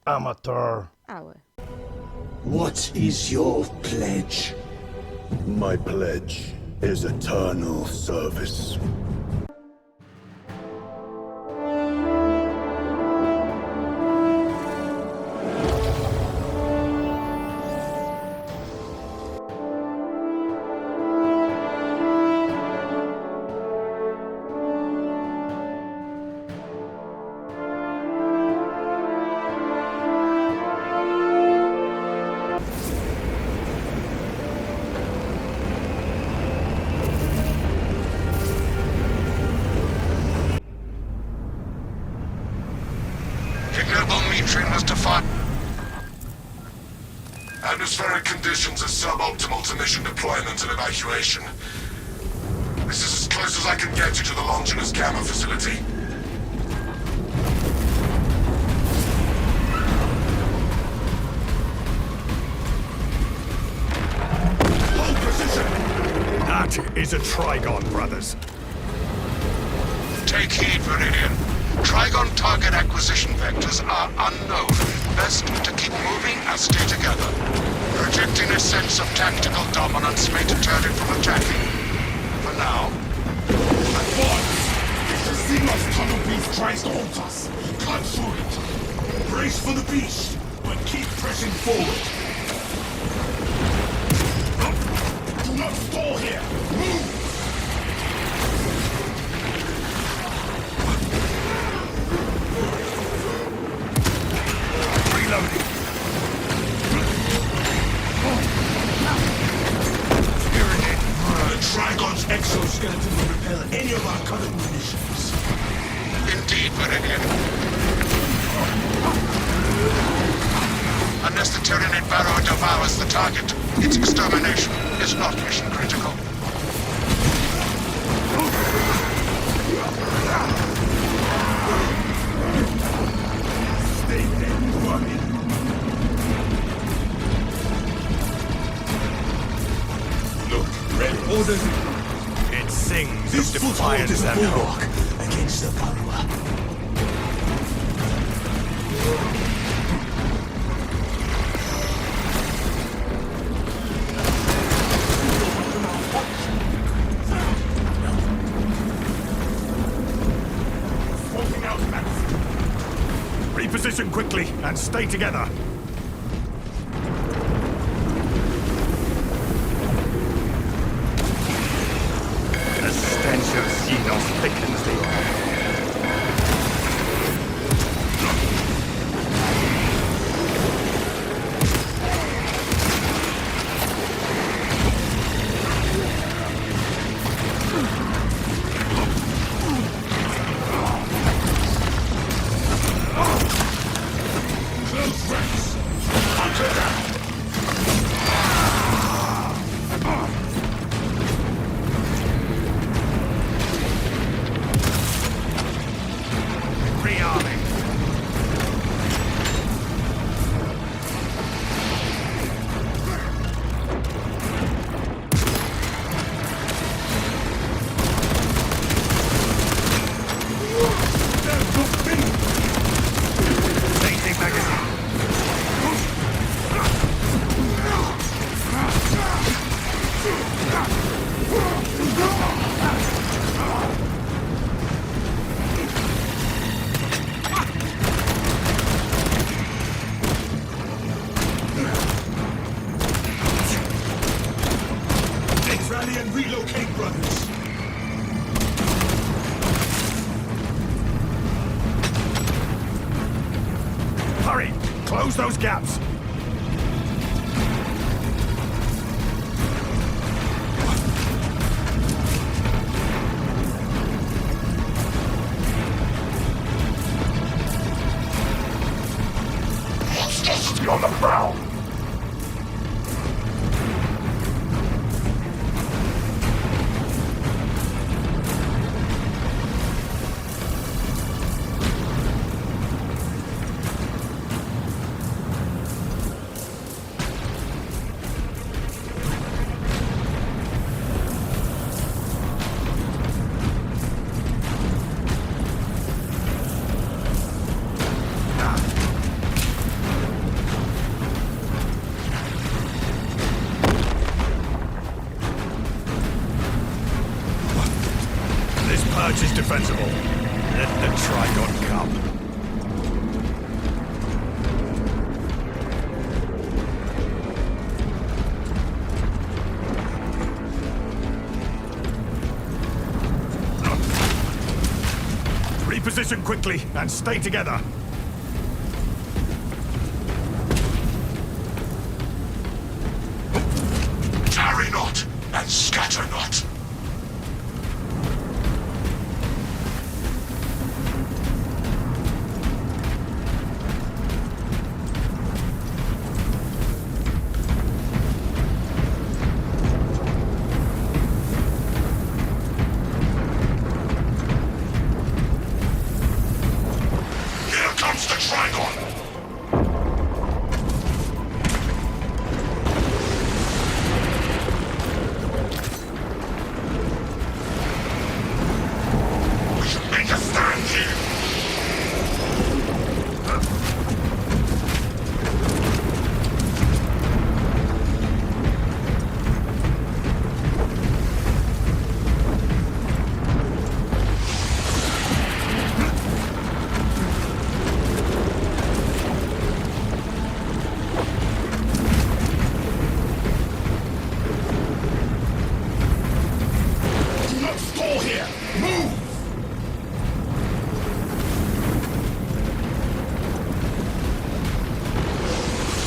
Amateur. Aue. What is your pledge? My pledge is eternal service. Atmospheric conditions are suboptimal to mission deployment and evacuation. This is as close as I can get you to the Longinus Gamma facility. Hold position! That is a Trigon, brothers. Take heed, Viridian. Trigon target acquisition vectors are unknown. Best to keep moving and stay together. Projecting a sense of tactical dominance may deter it from attacking. For now. At once! The seamless tunnel beast tries to hold us. Cut through it. Brace for the beast, but keep pressing forward. Do not stall here. Move! Reloading. The Trigon's exoskeleton will repel any of our current munitions. Indeed, Viridian. Unless the Tyranid Barrow devours the target, its extermination is not mission critical. Stay there, running. Look, red order. It sings This of foothold defiance is a and hope. bulwark against the power. Reposition quickly and stay together. The stench of Xenos thickens the air. Rally and relocate, brothers. Hurry! Close those gaps! Monstrosity on the prowl! indispensable. Let the Trigon come. Reposition quickly and stay together. Tarry not, and scatter not. Here comes the Trigon! We should make a stand here! Do not stall here! Move!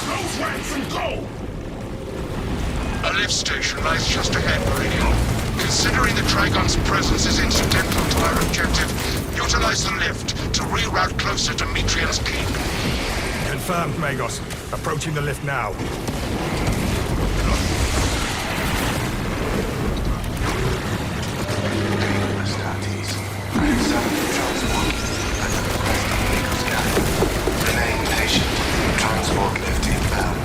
Close ranks and go! A lift station lies just ahead, Meridian. Considering the Trigon's presence is incidental to our objective, utilize the lift to reroute closer to Metrian's keep. Confirmed, Magos. Approaching the lift now. Astartes. I have summoned the transport at the request of Nico's Galleon. Remain patient. Transport lift inbound.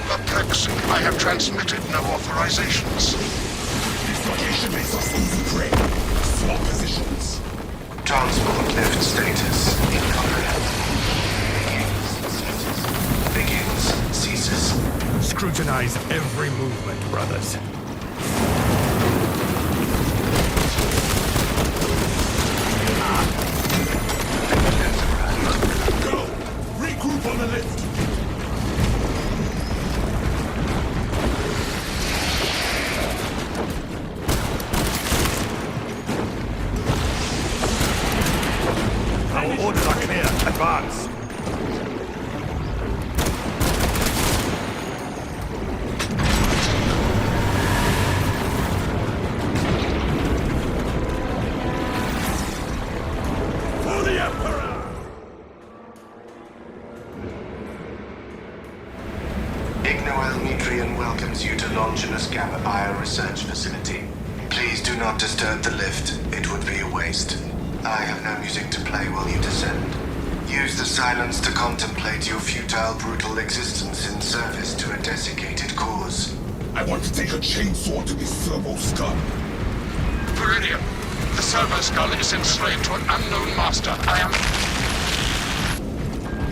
Perplexing. I have transmitted no authorizations. This location makes us easy prey. Swap positions. Transport lift status incomprehensible. Begins. Ceases. Scrutinize every movement, brothers. Go! Regroup on the lift! Our orders are clear. Advance. For the Emperor! Ignoel Metrian welcomes you to Longinus Gamma Bio Research Facility. Please do not disturb the lift. It would be a waste. I have no music to play while you descend. Use the silence to contemplate your futile, brutal existence in service to a desiccated cause. I want to take a chainsaw to this servo skull. Meridian, the servo skull is enslaved to an unknown master. I am...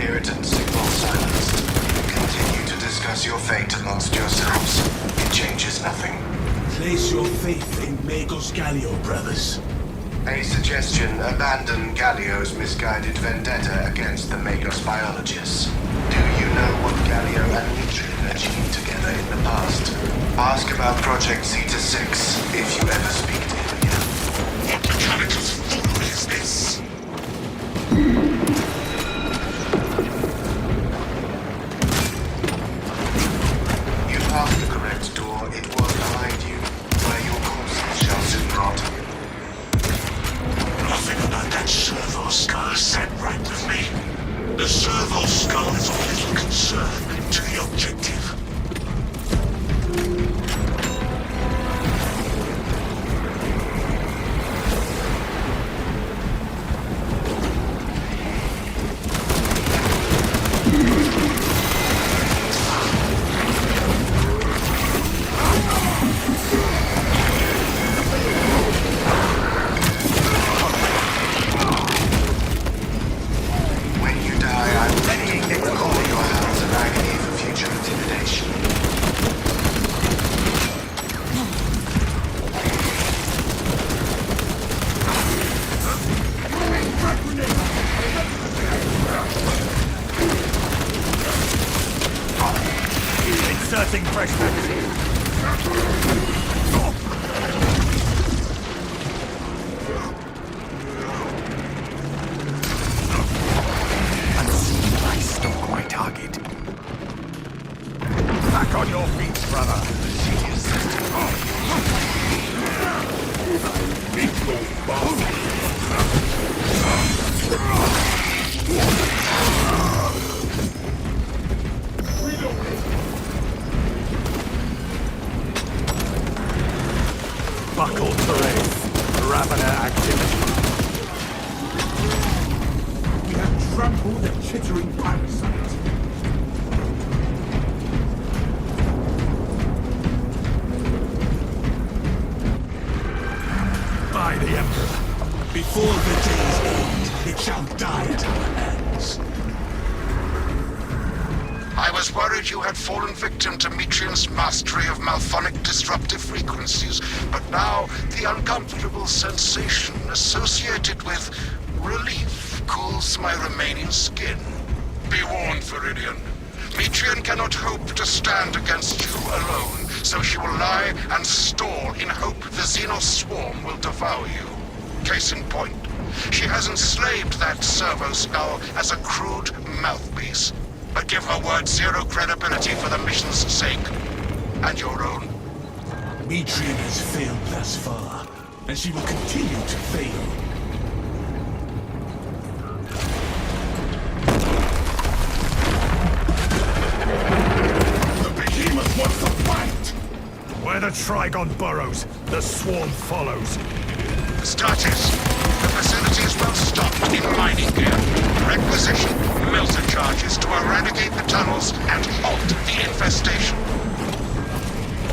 Irritant signal silenced. Continue to discuss your fate amongst yourselves. It changes nothing. Place your faith in Magos Gallio, brothers. A suggestion, abandon Gallio's misguided vendetta against the Magos biologists. Do you know what Gallio and Metrian achieved together in the past? Ask about Project Zeta-6 if you ever speak to him again. What mechanical fool is this? You passed the correct door. It was behind you, where your corpses shall soon rot. Nothing about that servo skull sat right with me. The servo skull is of little concern to the objective. When you die, I will recall your hands of agony for future intimidation. Tossing fresh magazine. And soon I stalk my target. Back on your feet, brother. Meet those bastards. Buckle parade. Ravener activity. We have trampled the chittering parasite. By the Emperor. Before the day's end, it shall die at our hands. I was worried you had fallen victim to Mitrian's mastery of malphonic disruptive frequencies, but now the uncomfortable sensation associated with relief cools my remaining skin. Be warned, Viridian. Mitrian cannot hope to stand against you alone, so she will lie and stall in hope the Xenos swarm will devour you. Case in point, she has enslaved that servo skull as a crude mouthpiece. But give her word zero credibility for the mission's sake. And your own. Mitrian has failed thus far, and she will continue to fail. The behemoth wants to fight! Where the Trigon burrows, the swarm follows. Status. The facility is well stocked in mining gear. Requisition melter charges to eradicate the tunnels and halt the infestation.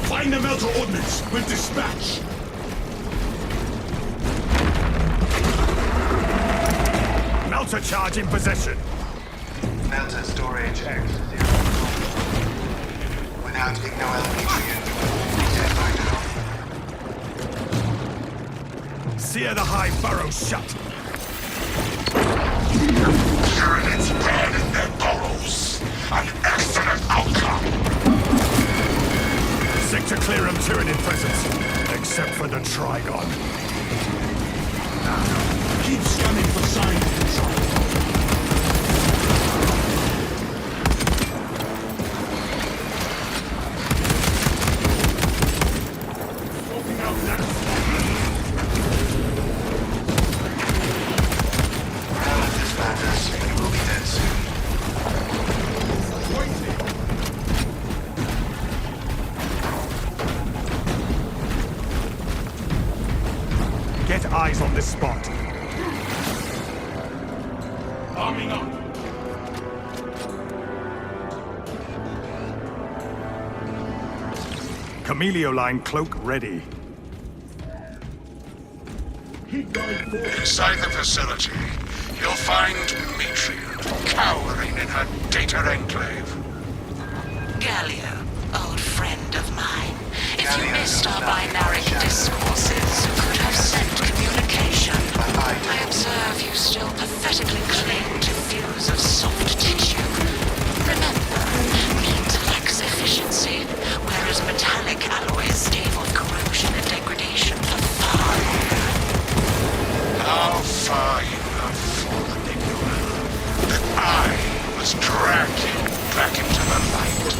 Find the melter ordnance with dispatch. Melter charge in possession. Melter storage X0. Without ignoelmitrian, dead by now. Sear the high burrow shut. Tyranids burn in their burrows. An excellent outcome. Sector clear of Tyranid presence, except for the Trigon. Keep scanning for signs of control. Swapping out that None of this matters. We will be dead soon. Get eyes on this spot. arming up. Camelio line cloak ready. Keep going forward. Inside the facility, you'll find Mitrian cowering in her data enclave. Gallia, old friend of mine. If you Gallia missed our knows nothing about binary shadows. discourses, could have sent communication. I observe you still pathetically cling to views of soft tissue. Remember, meat lacks efficiency, whereas metallic alloys stave off corrosion and degradation for far longer. How far you have fallen, ignorant, that I must drag you back into the light.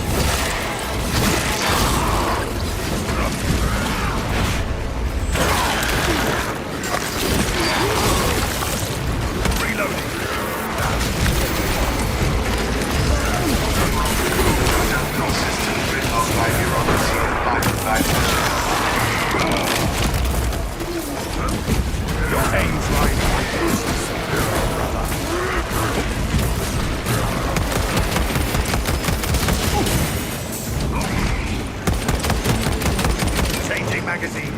Changing magazine.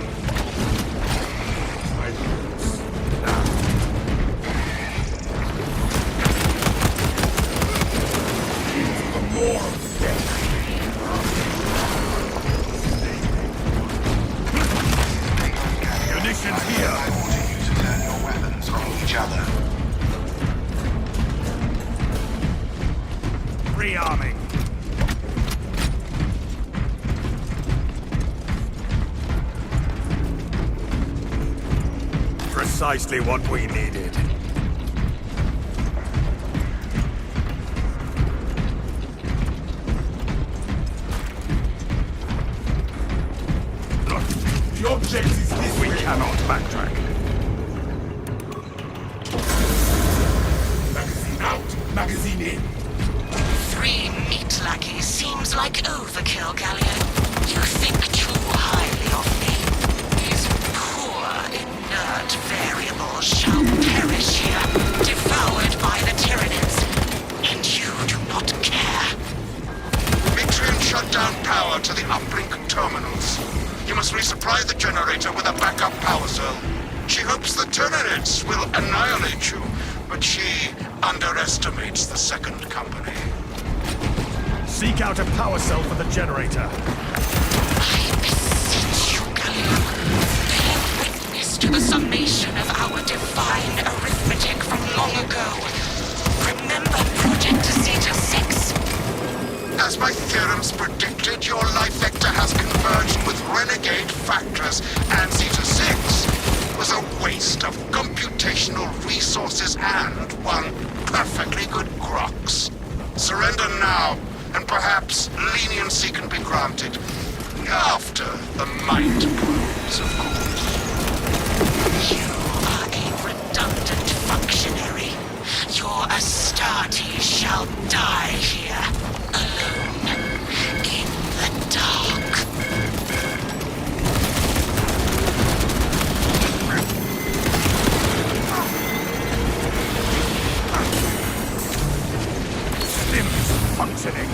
Munitions here. I order you to turn your weapons on each other. Rearming. Precisely what we needed. The object is this We way. cannot backtrack. Magazine out, magazine in. 3 meat lackeys seems like overkill, Gallion. You think too highly of me. These poor, inert variables shall perish here, devoured by the Tyranids. And you do not care. Mitrian shut down power to the uplink terminals. You must resupply the generator with a backup power cell. She hopes the Tyranids will annihilate you, but she underestimates the second company. Seek out a power cell for the generator. I beseech you, Gallion. Bear witness to the summation of our divine arithmetic from long ago. Remember Project Zeta 6? As my theorems predicted, your life vector has converged with renegade factors, and Zeta 6 was a waste of computational resources and one perfectly good Grox. Surrender now, and perhaps leniency can be granted. After the mind proves, of course. You are a redundant functionary. Your Astartes shall die here, alone, in the dark. Limbs functioning.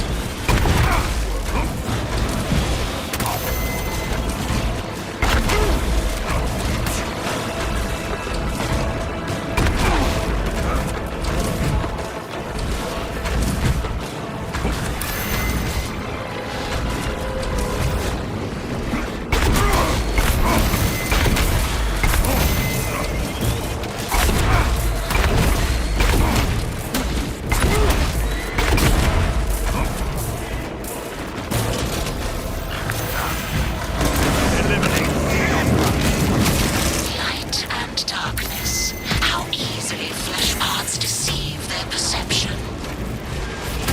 Light and darkness. How easily flesh parts deceive their perception.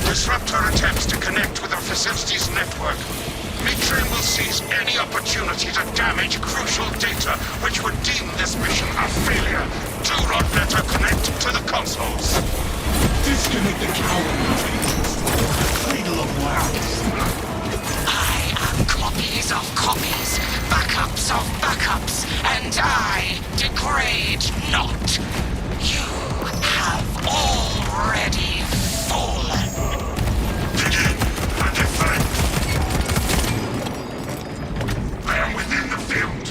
Disrupt her attempts to connect with her facility's network. Mitrian will seize any opportunity to damage crucial data, which would deem this mission a failure. Do not let her connect to the consoles. Disconnect the coward cradle of wax. I am copies of copies, backups of backups, and I degrade not. You have already fallen. Begin the defense. I am within the field.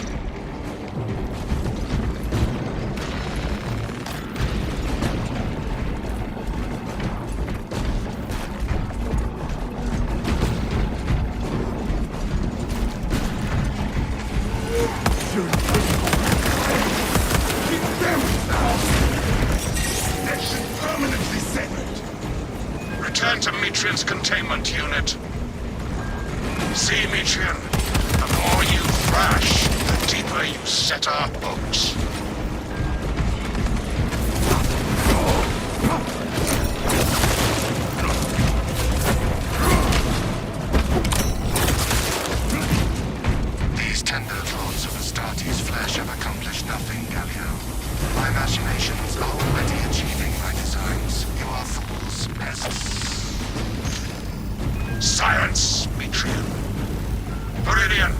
Connection permanently severed. Return to Mitrian's containment unit. See, Mitrian, the more you thrash, the deeper you set our hooks. These tender thoughts of Astartes' flesh have accomplished nothing, Gallion. My machinations are already achieving my designs. You are fools, peasants. Silence, Mitrian. Viridian,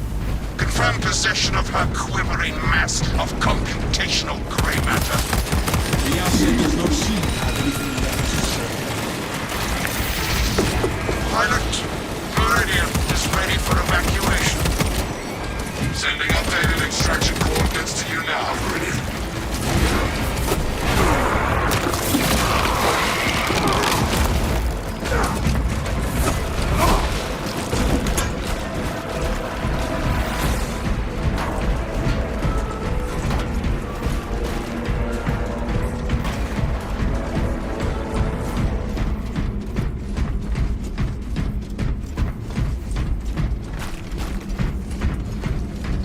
confirm possession of her quivering mass of computational gray matter. The asset does not seem to have anything left to say. Pilot, Viridian is ready for evacuation. Sending updated extraction coordinates to you now, Viridian.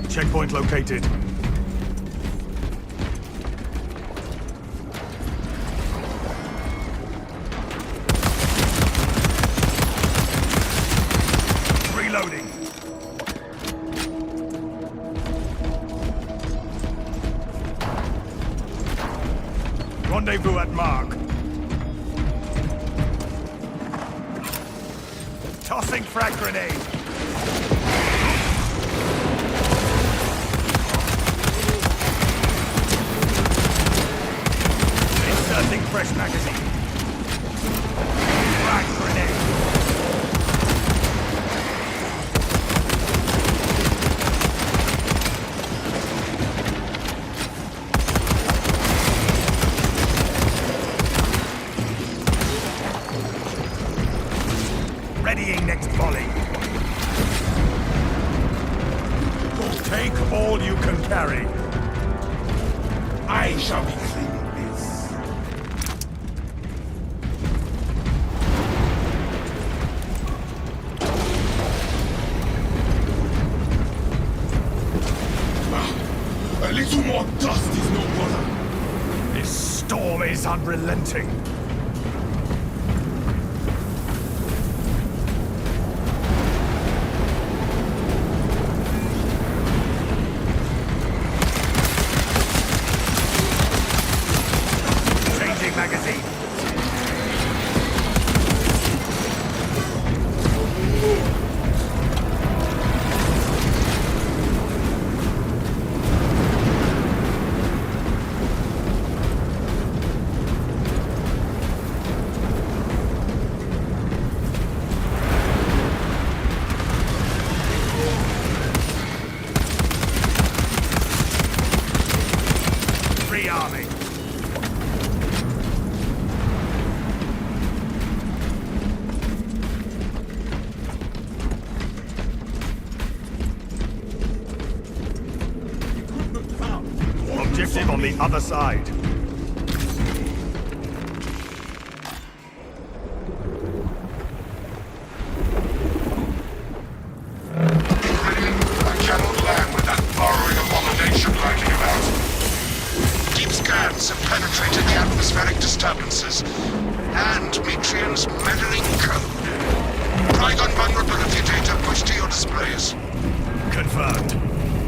Checkpoint located. Rendezvous at mark. Tossing frag grenade. Inserting fresh magazine. Frag grenade. Readying next volley. Take all you can carry. I shall be cleaning this. A little more dust is no bother. This storm is unrelenting. Changing magazine. Rearming. Objective on the other side. I cannot land with that burrowing abomination lurking about. Deep scans have penetrated the atmospheric disturbances and Metrian's meddling code. Trigon vulnerability data pushed to your displays. Confirmed.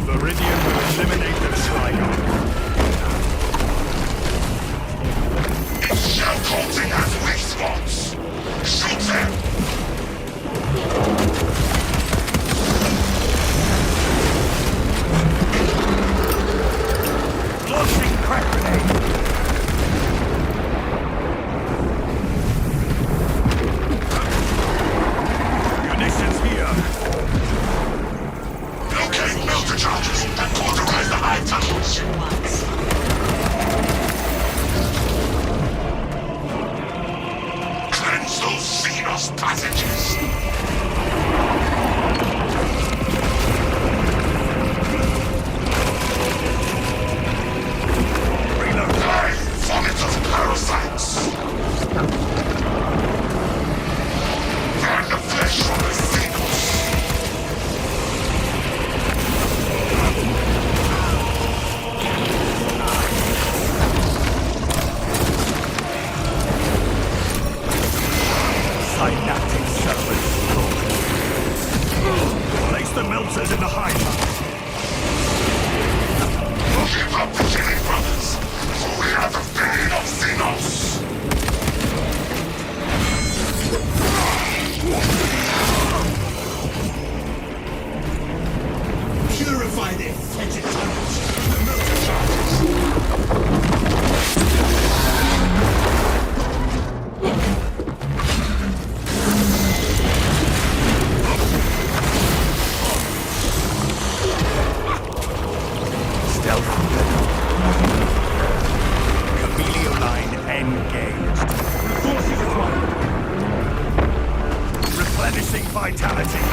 Viridian will eliminate the Trigon. Its shell coating has weak spots. Shoot them! Launching crack grenade. Munitions here. Locate melter charges and cauterize the high tunnels. Cleanse those Xenos passages. Reload. Die, vomit of parasites. Burn the flesh from the Xenos. Synaptic servers. Place the melters in the high tunnel. Give up the killing brothers, for we are the bane of Xenos. Purify their fetid tunnels with the melter charges. Stealth. Chameleon line engaged. Resources acquired. Replenishing vitality.